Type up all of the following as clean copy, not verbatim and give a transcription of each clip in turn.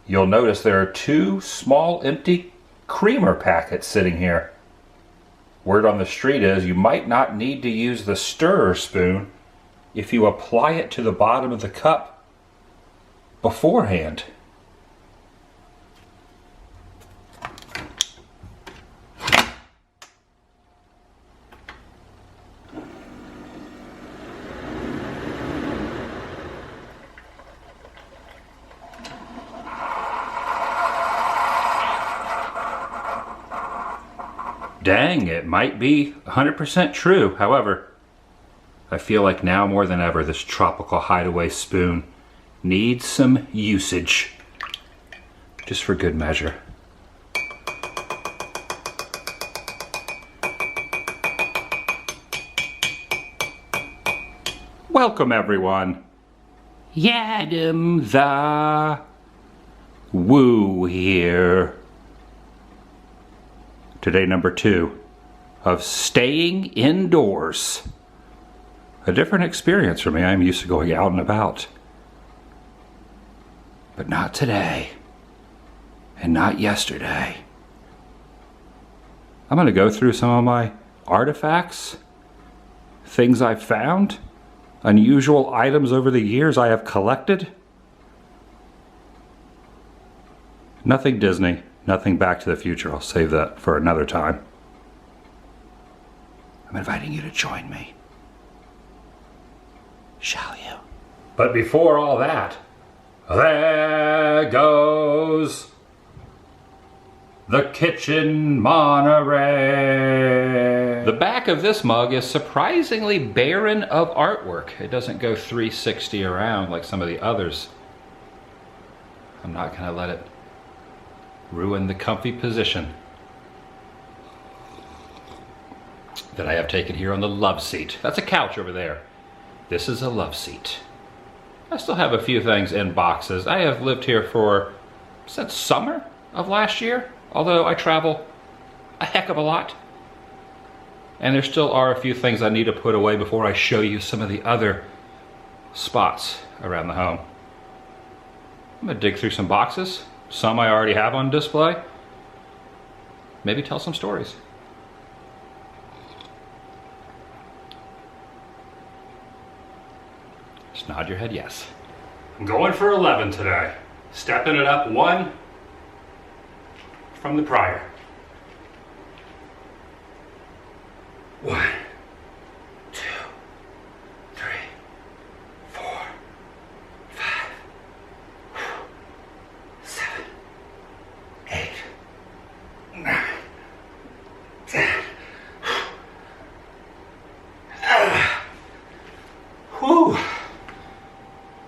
you'll notice there are 2 small empty creamer packets sitting here. Word on the street is you might not need to use the stirrer spoon if you apply it to the bottom of the cup beforehand. Dang, it might be 100% true. However, I feel like now more than ever this tropical hideaway spoon needs some usage. Just for good measure. Welcome everyone. Yadam the Woo here. Today, number 2 of staying indoors. A different experience for me. I'm used to going out and about. But not today. And not yesterday. I'm going to go through some of my artifacts, things I've found, unusual items over the years I have collected. Nothing Disney. Nothing Back to the Future. I'll save that for another time. I'm inviting you to join me. Shall you? But before all that, there goes the kitchen Monterey. The back of this mug is surprisingly barren of artwork. It doesn't go 360 around like some of the others. I'm not going to let it ruin the comfy position that I have taken here on the love seat. That's a couch over there. This is a love seat. I still have a few things in boxes. I have lived here since summer of last year, although I travel a heck of a lot. And there still are a few things I need to put away before I show you some of the other spots around the home. I'm gonna dig through some boxes. Some I already have on display. Maybe tell some stories. Just nod your head yes. I'm going for 11 today. Stepping it up 1 from the prior. 1, 2, 3, 4, 5, 7, 8, 9, 10. Whew.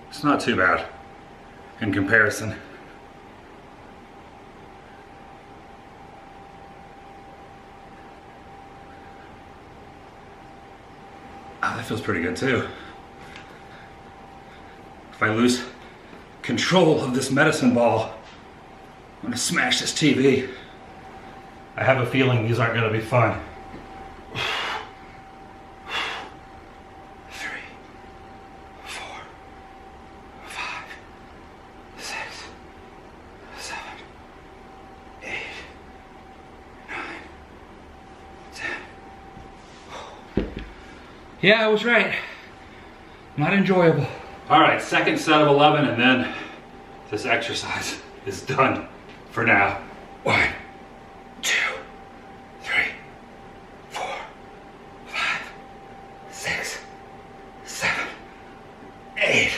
It's not too bad in comparison. Oh, that feels pretty good too. If I lose control of this medicine ball, I'm gonna smash this TV. I have a feeling these aren't gonna be fun. 3, 4, 5, 6, 7, 8, 9, 10. Yeah, I was right. Not enjoyable. All right, second set of 11, and then this exercise is done for now. 1, 2, 3, 4, 5, 6, 7, 8.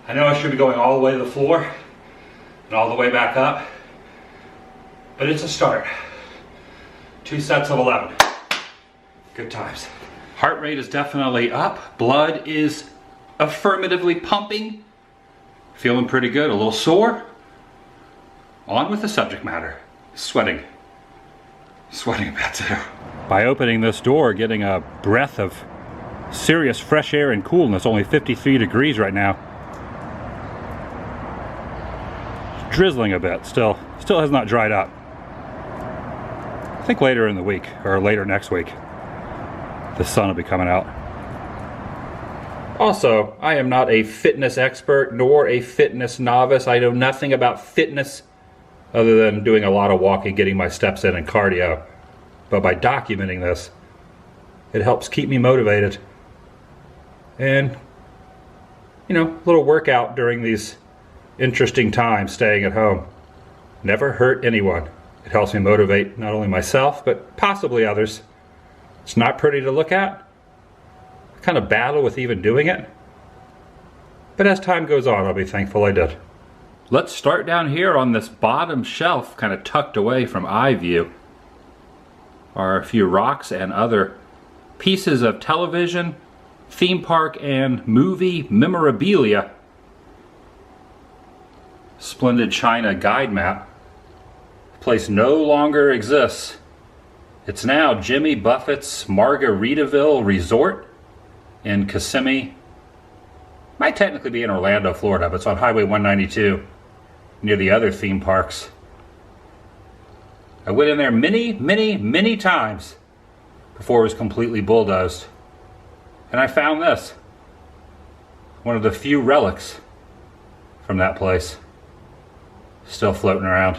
I know I should be going all the way to the floor and all the way back up, but it's a start. 2 sets of 11. Good times. Heart rate is definitely up. Blood is affirmatively pumping. Feeling pretty good, a little sore. On with the subject matter. Sweating. Sweating a bit too. By opening this door, getting a breath of serious fresh air and coolness. Only 53 degrees right now. It's drizzling a bit still. Still has not dried up. I think later in the week, or later next week, The sun will be coming out. Also, I am not a fitness expert nor a fitness novice. I know nothing about fitness other than doing a lot of walking, getting my steps in, and cardio. But by documenting this, it helps keep me motivated. And, you know, a little workout during these interesting times staying at home. Never hurt anyone. It helps me motivate not only myself, but possibly others. It's not pretty to look at. I kind of battle with even doing it. But as time goes on, I'll be thankful I did. Let's start down here on this bottom shelf, kind of tucked away from eye view. Are a few rocks and other pieces of television, theme park, and movie memorabilia. Splendid china guide map. The place no longer exists. It's now Jimmy Buffett's Margaritaville Resort in Kissimmee. Might technically be in Orlando, Florida, but it's on Highway 192 near the other theme parks. I went in there many times before it was completely bulldozed. And I found this. One of the few relics from that place. Still floating around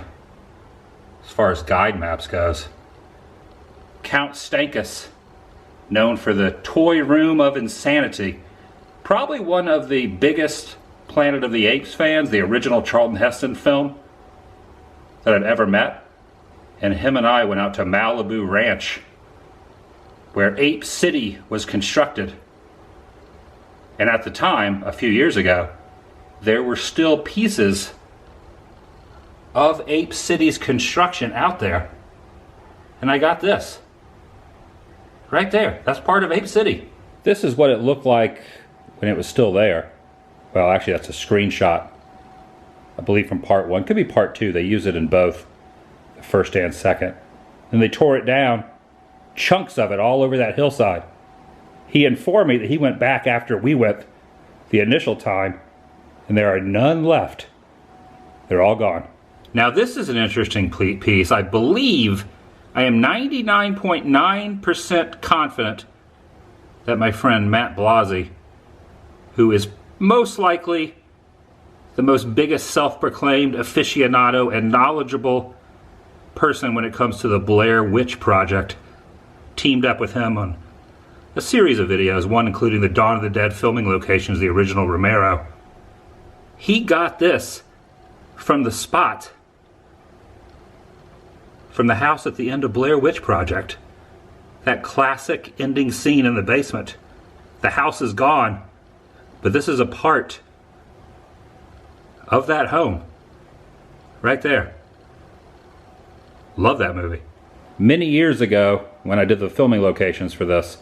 as far as guide maps goes. Count Stankus, known for the Toy Room of Insanity. Probably one of the biggest Planet of the Apes fans, the original Charlton Heston film that I've ever met. And him and I went out to Malibu Ranch, where Ape City was constructed. And at the time, a few years ago, there were still pieces of Ape City's construction out there. And I got this. Right there. That's part of Ape City. This is what it looked like when it was still there. Well, actually, that's a screenshot, I believe, from part 1. Could be part 2. They use it in both, the first and second. And they tore it down, chunks of it all over that hillside. He informed me that he went back after we went the initial time, and there are none left. They're all gone. Now, this is an interesting piece. I believe, I am 99.9% confident that my friend Matt Blasey, who is most likely the most biggest self-proclaimed aficionado and knowledgeable person when it comes to the Blair Witch Project, teamed up with him on a series of videos, one including the Dawn of the Dead filming locations, the original Romero. He got this from the spot, from the house at the end of Blair Witch Project. That classic ending scene in the basement. The house is gone, but this is a part of that home. Right there. Love that movie. Many years ago, when I did the filming locations for this,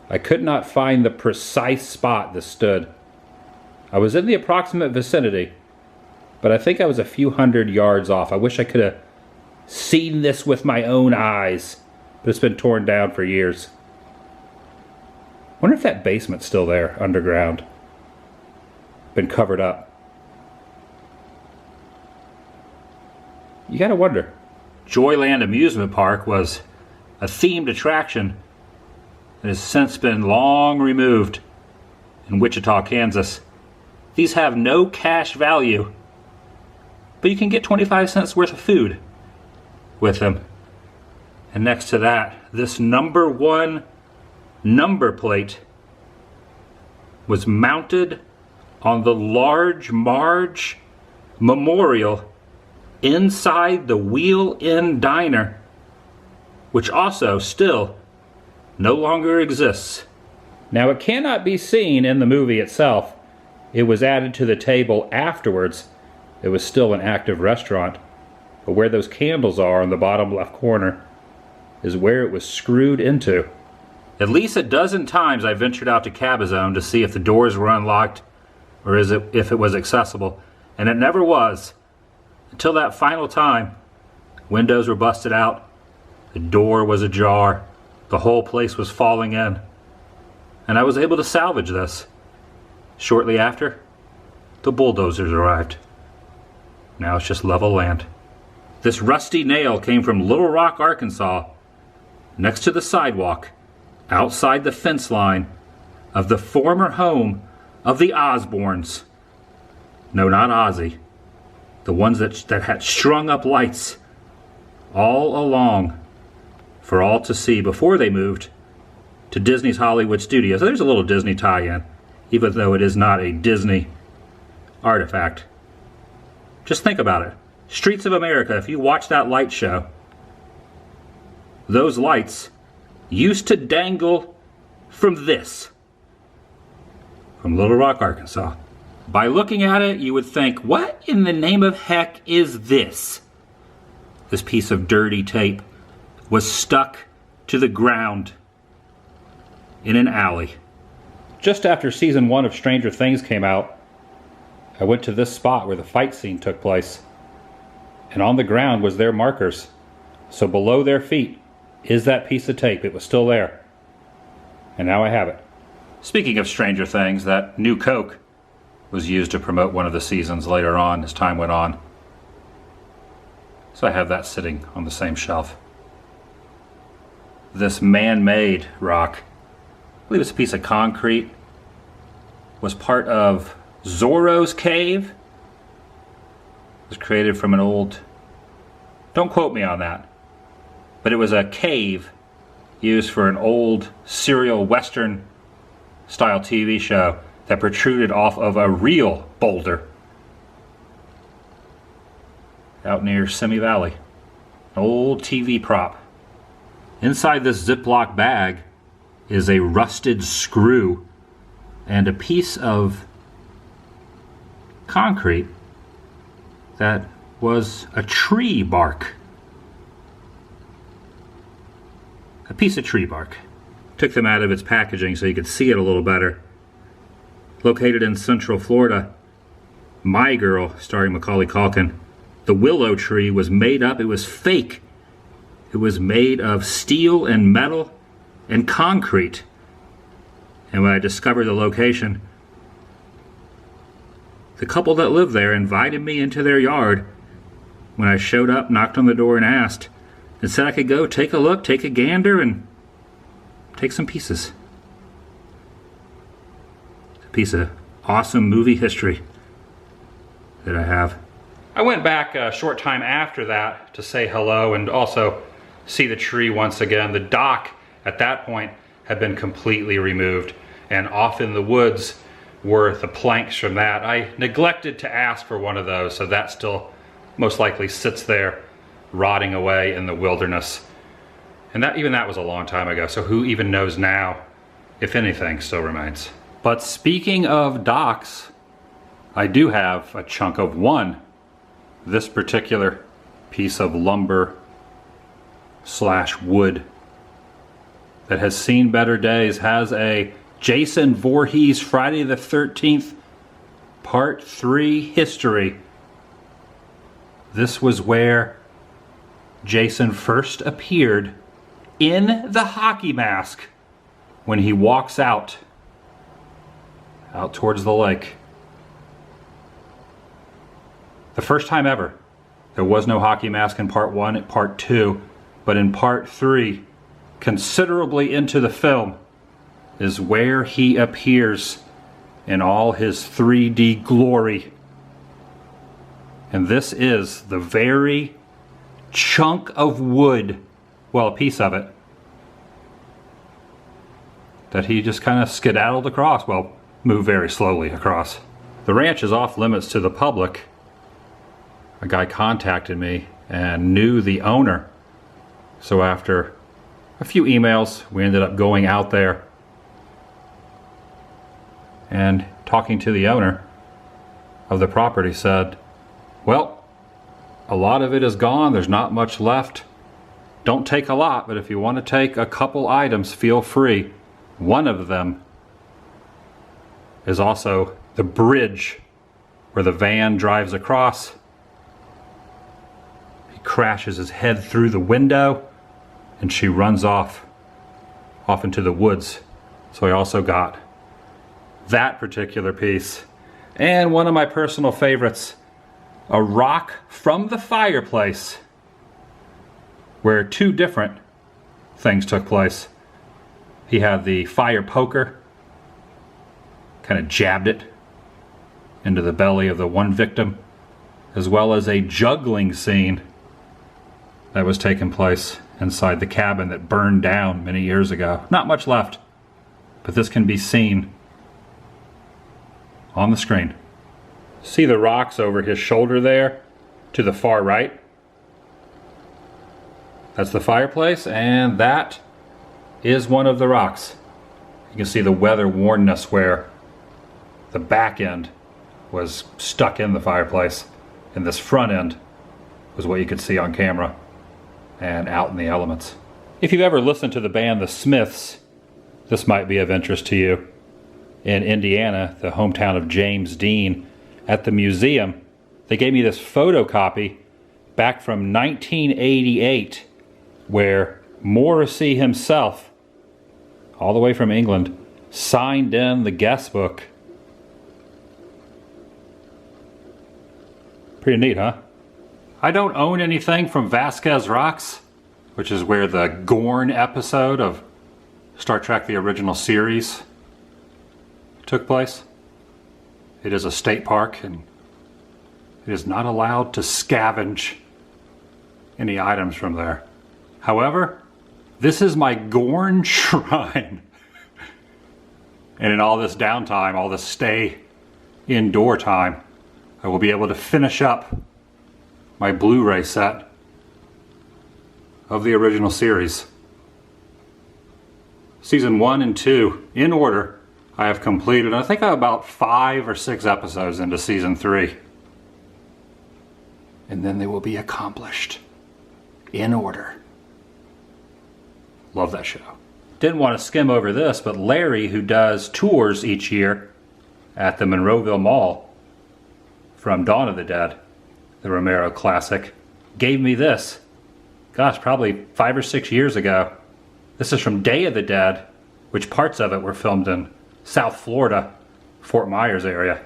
I could not find the precise spot this stood. I was in the approximate vicinity, but I think I was a few hundred yards off. I wish I could have seen this with my own eyes, but it's been torn down for years. Wonder if that basement's still there, underground. Been covered up. You gotta wonder. Joyland Amusement Park was a themed attraction that has since been long removed in Wichita, Kansas. These have no cash value, but you can get 25 cents worth of food with them. And next to that, this #1 number plate was mounted on the Large Marge Memorial inside the Wheel Inn Diner, which also still no longer exists. Now, it cannot be seen in the movie itself. It was added to the table afterwards. It was still an active restaurant. But where those candles are in the bottom left corner is where it was screwed into. At least a dozen times I ventured out to Cabazon to see if the doors were unlocked or if it was accessible, and it never was. Until that final time, windows were busted out, the door was ajar, the whole place was falling in, and I was able to salvage this. Shortly after, the bulldozers arrived. Now it's just level land. This rusty nail came from Little Rock, Arkansas, next to the sidewalk outside the fence line of the former home of the Osbournes. No, not Ozzy. The ones that had strung up lights all along for all to see before they moved to Disney's Hollywood Studios. So there's a little Disney tie-in, even though it is not a Disney artifact. Just think about it. Streets of America, if you watch that light show, those lights used to dangle from this, from Little Rock, Arkansas. By looking at it, you would think, what in the name of heck is this? This piece of dirty tape was stuck to the ground in an alley. Just after season 1 of Stranger Things came out, I went to this spot where the fight scene took place, and on the ground was their markers. So below their feet is that piece of tape. It was still there. And now I have it. Speaking of Stranger Things, that new Coke was used to promote one of the seasons later on as time went on. So I have that sitting on the same shelf. This man-made rock, I believe it's a piece of concrete, was part of Zorro's cave. It was created from an old, don't quote me on that, but it was a cave used for an old serial Western style TV show that protruded off of a real boulder out near Simi Valley. An old TV prop. Inside this Ziploc bag is a rusted screw and a piece of concrete that was a tree bark. A piece of tree bark. Took them out of its packaging so you could see it a little better. Located in Central Florida, My Girl, starring Macaulay Culkin, the willow tree was made up, it was fake. It was made of steel and metal and concrete. And when I discovered the location, the couple that lived there invited me into their yard. When I showed up, knocked on the door and asked, and said I could go take a look, take a gander, and take some pieces. It's a piece of awesome movie history that I have. I went back a short time after that to say hello and also see the tree once again. The dock at that point had been completely removed, and off in the woods were the planks from that. I neglected to ask for one of those, so that still most likely sits there rotting away in the wilderness. And even that was a long time ago, so who even knows now if anything still remains. But speaking of docks, I do have a chunk of one. This particular piece of lumber / wood that has seen better days, has a Jason Voorhees Friday the 13th Part 3 history. This was where Jason first appeared in the hockey mask when he walks out towards the lake. The first time ever. There was no hockey mask in Part 1 and Part 2, but in Part 3, considerably into the film, is where he appears in all his 3D glory. And this is the very chunk of wood, well, a piece of it, that he just kind of skedaddled across, well, moved very slowly across. The ranch is off limits to the public. A guy contacted me and knew the owner. So after a few emails, we ended up going out there and talking to the owner of the property. Said, well, a lot of it is gone. There's not much left. Don't take a lot, but if you want to take a couple items, feel free. One of them is also the bridge where the van drives across. He crashes his head through the window and she runs off into the woods. So I also got that particular piece. And one of my personal favorites, a rock from the fireplace where two different things took place. He had the fire poker, kind of jabbed it into the belly of the one victim, as well as a juggling scene that was taking place inside the cabin that burned down many years ago. Not much left, but this can be seen on the screen. See the rocks over his shoulder there to the far right? That's the fireplace, and that is one of the rocks. You can see the weather wornness where the back end was stuck in the fireplace, and this front end was what you could see on camera and out in the elements. If you've ever listened to the band The Smiths, this might be of interest to you. In Indiana, the hometown of James Dean, at the museum, they gave me this photocopy back from 1988 where Morrissey himself, all the way from England, signed in the guest book. Pretty neat, huh? I don't own anything from Vasquez Rocks, which is where the Gorn episode of Star Trek the original series took place. It is a state park and it is not allowed to scavenge any items from there. However, this is my Gorn shrine. And in all this downtime, all this stay indoor time, I will be able to finish up my Blu-ray set of the original series. Season 1 and 2, in order, I have completed. I think I'm about 5 or 6 episodes into season 3. And then they will be accomplished. In order. Love that show. Didn't want to skim over this, but Larry, who does tours each year at the Monroeville Mall from Dawn of the Dead, the Romero classic, gave me this. Gosh, probably 5 or 6 years ago. This is from Day of the Dead, which parts of it were filmed in South Florida, Fort Myers area.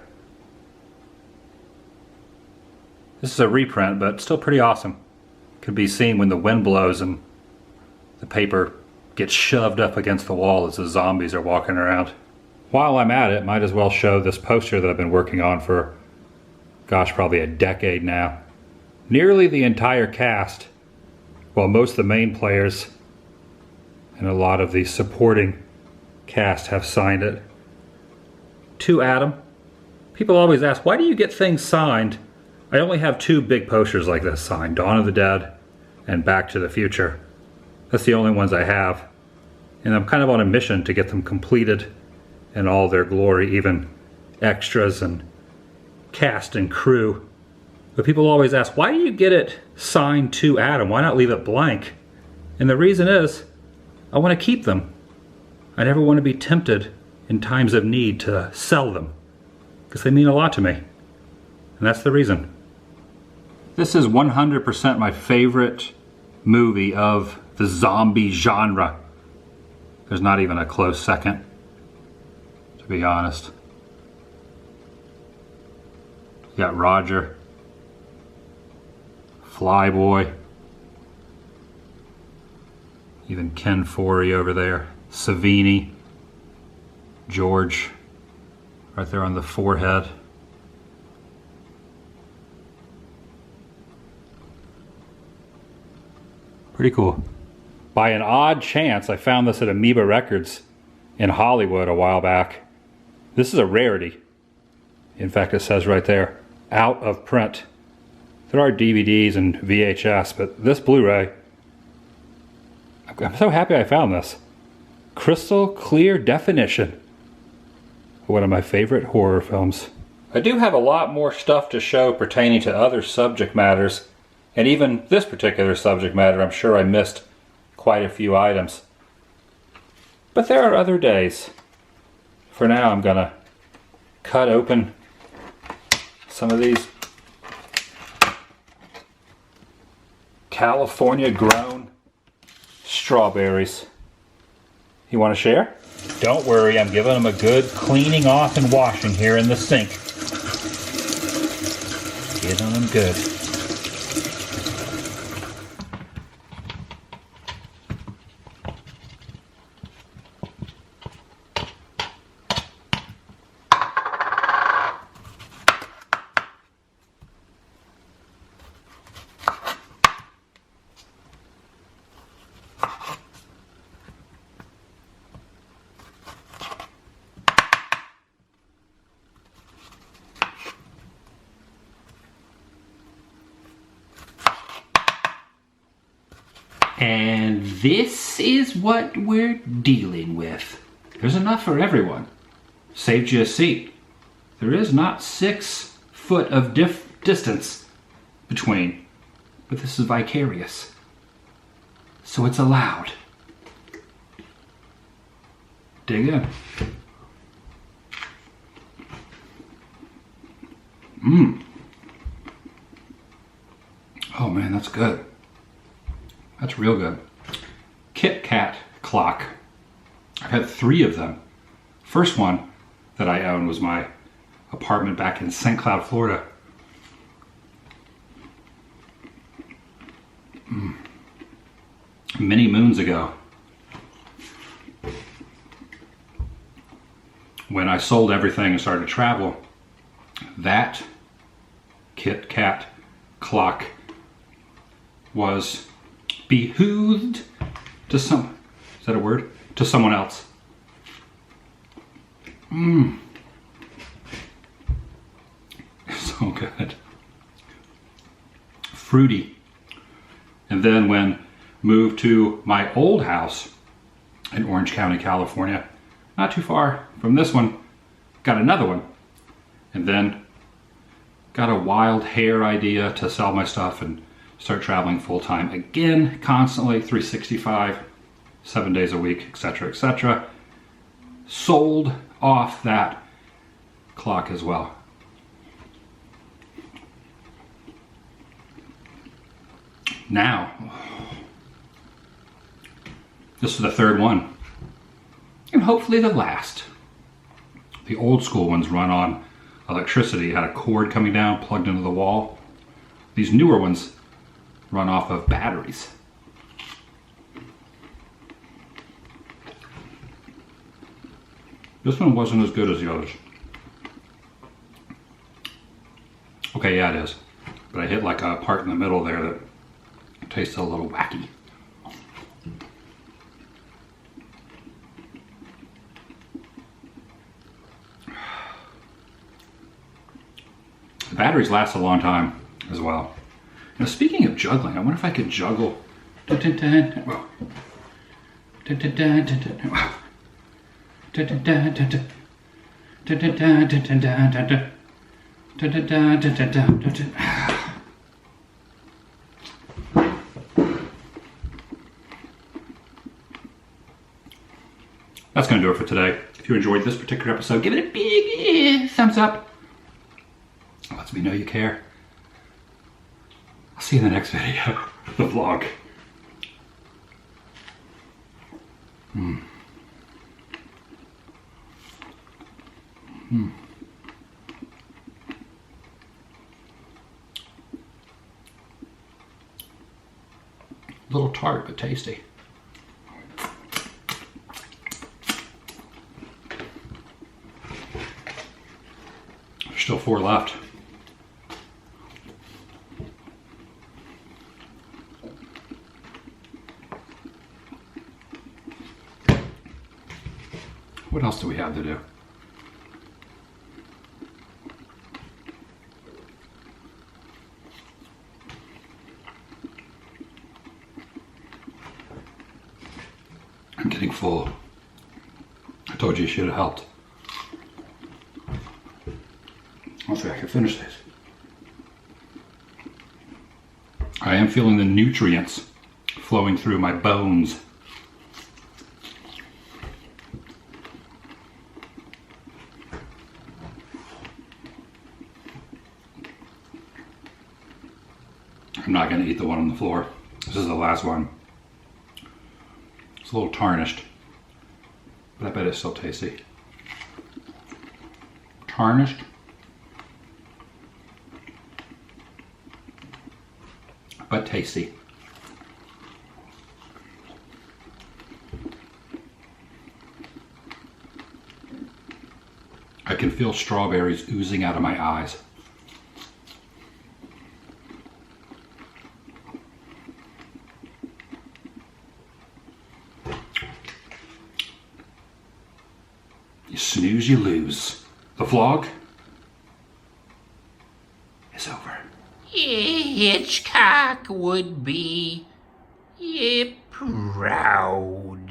This is a reprint, but still pretty awesome. Could be seen when the wind blows and the paper gets shoved up against the wall as the zombies are walking around. While I'm at it, might as well show this poster that I've been working on for, gosh, probably a decade now. Nearly the entire cast, well, most of the main players and a lot of the supporting cast have signed it. To Adam. People always ask, why do you get things signed? I only have 2 big posters like this signed, Dawn of the Dead and Back to the Future. That's the only ones I have. And I'm kind of on a mission to get them completed in all their glory, even extras and cast and crew. But people always ask, why do you get it signed to Adam? Why not leave it blank? And the reason is, I want to keep them. I never want to be tempted in times of need to sell them, because they mean a lot to me. And that's the reason. This is 100% my favorite movie of the zombie genre. There's not even a close second, to be honest. You got Roger, Flyboy, even Ken Foree over there, Savini, George, right there on the forehead. Pretty cool. By an odd chance, I found this at Amoeba Records in Hollywood a while back. This is a rarity. In fact, it says right there, out of print. There are DVDs and VHS, but this Blu-ray, I'm so happy I found this. Crystal clear definition. One of my favorite horror films. I do have a lot more stuff to show pertaining to other subject matters, and even this particular subject matter, I'm sure I missed quite a few items. But there are other days. For now, I'm gonna cut open some of these California grown strawberries. You want to share? Don't worry, I'm giving them a good cleaning off and washing here in the sink. Giving them good. And this is what we're dealing with. There's enough for everyone. Saved you a seat. There is not 6 foot of distance between, but this is vicarious. So it's allowed. Dig in. Oh man, that's good. That's real good. Kit Kat clock. I've had 3 of them. First one that I owned was my apartment back in St. Cloud, Florida. Many moons ago. When I sold everything and started to travel, that Kit Kat clock was behooved to some, is that a word? To someone else. So good. Fruity. And then when moved to my old house in Orange County, California, not too far from this one, got another one. And then got a wild hair idea to sell my stuff and start traveling full time again, constantly, 365, 7 days a week, etc., etc. Sold off that clock as well. Now, this is the 3rd one, and hopefully the last. The old school ones run on electricity, had a cord coming down, plugged into the wall. These newer ones run off of batteries. This one wasn't as good as the others. Okay, yeah, it is. But I hit like a part in the middle there that tastes a little wacky. The batteries last a long time as well. Now, speaking of juggling, I wonder if I could juggle. That's going to do it for today. If you enjoyed this particular episode, give it a big thumbs up. It lets me know you care. I'll see you in the next video, the vlog. A little tart, but tasty. There's still 4 left. What else do we have to do? I'm getting full. I told you should have helped. Hopefully I can finish this. I am feeling the nutrients flowing through my bones. I'm not going to eat the one on the floor. This is the last one. It's a little tarnished, but I bet it's still tasty. Tarnished, but tasty. I can feel strawberries oozing out of my eyes. You snooze, you lose. The vlog is over. Hitchcock would be Yeah, proud.